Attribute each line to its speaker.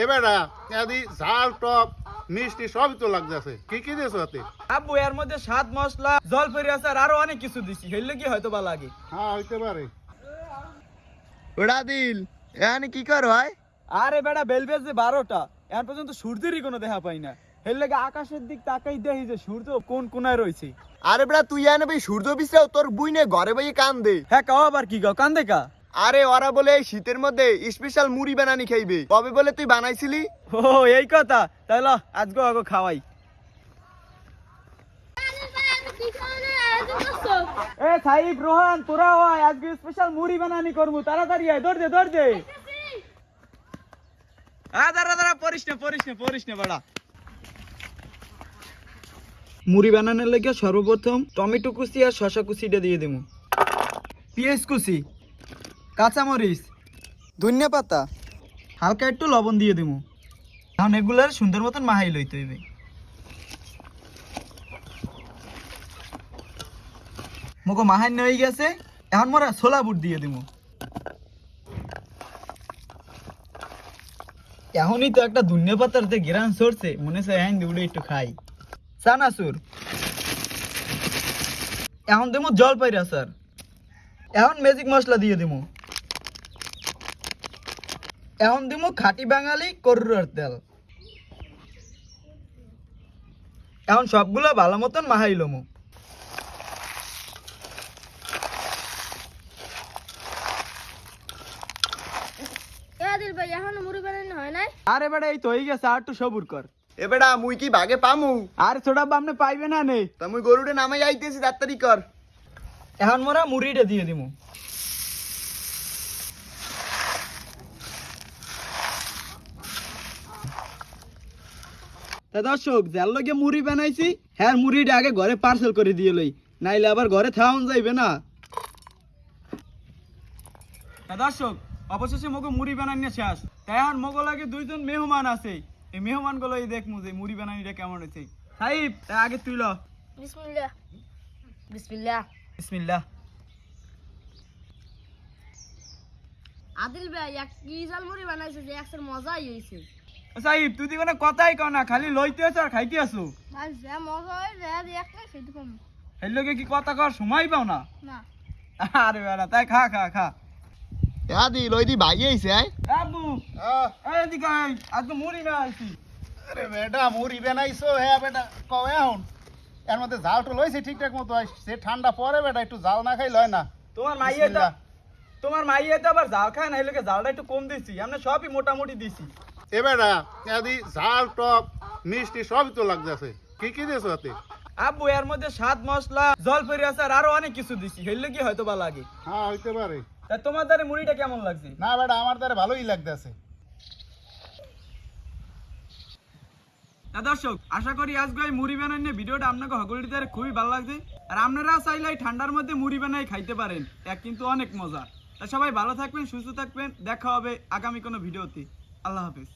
Speaker 1: এবারে আদি ঝাল টক মিষ্টি সবই তো লাগতেছে কি কি দিয়েছো এতে?
Speaker 2: আব্বু এর মধ্যে স্বাদ মশলা জলপরি আচার আরো অনেক কিছু দিছি হেললে কি হয়তো বা লাগে।
Speaker 1: হ্যাঁ হইতে পারে।
Speaker 3: ওরা দিল এখানে কি কর ভাই?
Speaker 2: আরে বেটা বেল বেজে 12টা এখন পর্যন্ত সূর্যেরই কোনো দেখা পাই না। হেললে আকাশের দিক তাকাই দেখি যে সূর্য কোন কোনায় রয়েছে।
Speaker 3: আরে বেটা তুই এনে ভাই সূর্য বিশ্রাও তোর বুই নে ঘরে বই কান দে।
Speaker 2: হ্যাঁ কাও আবার কি কাও কান্দে কা?
Speaker 3: আরে ওরা বলে এই শীতের মধ্যে স্পেশাল মুড়ি বানানি খাইবে, কবে বলে তুই বানাইছিলি?
Speaker 2: ও এই কথা, তাহলে আজকে আগে খাওয়াই। এ সাইব রোহান তোরা হয় আজকে স্পেশাল মুড়ি বানানি করমু, তাড়াতাড়ি আয়, দৌড় দে। দাঁড়া পরিস না বেটা। মুড়ি বানানোর লাগে সর্বপ্রথম টমেটো কুচি আর শসা কুচিটা দিয়ে দেবো, পেঁয়াজ কুচি, কাঁচামরিচ, ধনিয়া পাতা, হালকা একটু লবণ দিয়ে দেবো। এখন এগুলার সুন্দর মতন মাহাই লইতে হইবে। মোকে মাহান্য হয়ে গেছে, এখন মোরা ছোলা বুট দিয়ে দেবো। এখনই তো একটা ধনিয়া পাতার যে গ্রান সরছে, মনে হয় হ্যাঁ উড়ে একটু খাই। চানাচুর, এখন দেবো জলপাইর আচার, এখন ম্যাজিক মশলা দিয়ে দেবো, এখন দেবো খাঁটি বাঙালি করুরার তেল। এখন সবগুলো ভালো মতন মাহাই লমু। আরে বেটা এই তো হয়ে গেছে, আর একটু সবুর কর।
Speaker 3: এ বেটা মুই কি ভাগে পামু?
Speaker 2: আরে ছোটা বামনে পাইবে না নে।
Speaker 3: তা মুই গরুটা নামাই আইতেছি, তাড়াতাড়ি কর।
Speaker 2: এখন মোরা মুড়িটা দিয়ে দিমু। তা দর্শক যার লগে মুড়ি বানাইছি হ্যাঁ মুড়িটা আগে ঘরে পার্সেল করে দিয়ে লই, নাইলে আবার ঘরে থাউন যাইবে না। তা দর্শক অবশেষে মগো মুড়ি বানানি শেষ। তাই এখন মগো লাগে দুইজন মেহমান আছে, এই মেহমান গুলো দেখমু যে মুড়ি বানানিটা কেমন হয়েছে। সাহিব আগে তুই ল।
Speaker 4: বিসমিল্লাহ বিসমিল্লাহ
Speaker 2: বিসমিল্লাহ।
Speaker 4: আদিল ভাই এক কি জালমুড়ি বানাইছে যে একসের মজাই হইছে।
Speaker 2: সাহিব তুই দি কোনো কথাই কও না, খালি লইতে আছো আর খাইতে আছো।
Speaker 4: ভাই যা মজা হয় যা একটা সেটা কম
Speaker 2: এর লগে কি কথা কর সময় পাও না?
Speaker 4: না।
Speaker 2: আরে বেটা তাই খা।
Speaker 3: আদি লইদি ভাই আইছে আই।
Speaker 2: আব্বু এই দিকে আয়, আজ মুড়ি না আইছি।
Speaker 1: আরে বেটা মুড়ি বানাইছো হ্যাঁ বেটা কও এখন এর মধ্যে জাল তো লইছে ঠিকঠাক মতো সে ঠান্ডা পরে বেটা একটু জাল না খাই লয় না।
Speaker 2: তোমার মাইয়ে তো আবার জাল খায় না, এই লগে জালটা একটু কম দিছি, আমরা সবই মোটামুটি দিছি।
Speaker 1: এবারে আদি ঝাল টক মিষ্টি সবই তো লাগতেছে কি কি দিয়েছো এতে?
Speaker 2: আব্বু এর মধ্যে স্বাদ মশলা জলপরি আচার আরো অনেক কিছু দিছি, হেললে কি হয়তো বা লাগে।
Speaker 1: হ্যাঁ হইতে পারে।
Speaker 2: তা তোমার দ্বারে মুড়িটা কেমন লাগছে?
Speaker 1: না বেটা আমার দ্বারা ভালোই লাগতেছে।
Speaker 2: তা দর্শক আশা করি আজকে এই মুড়ি বানানো ভিডিওটা আপনাকে সকলের দ্বারা খুবই ভালো লাগছে। আর আপনারা চাইলে এই ঠান্ডার মধ্যে মুড়ি বানাই খাইতে পারেন, এক কিন্তু অনেক মজা। তা সবাই ভালো থাকবেন, সুস্থ থাকবেন, দেখা হবে আগামী কোনো ভিডিওতে। আল্লাহ হাফেজ।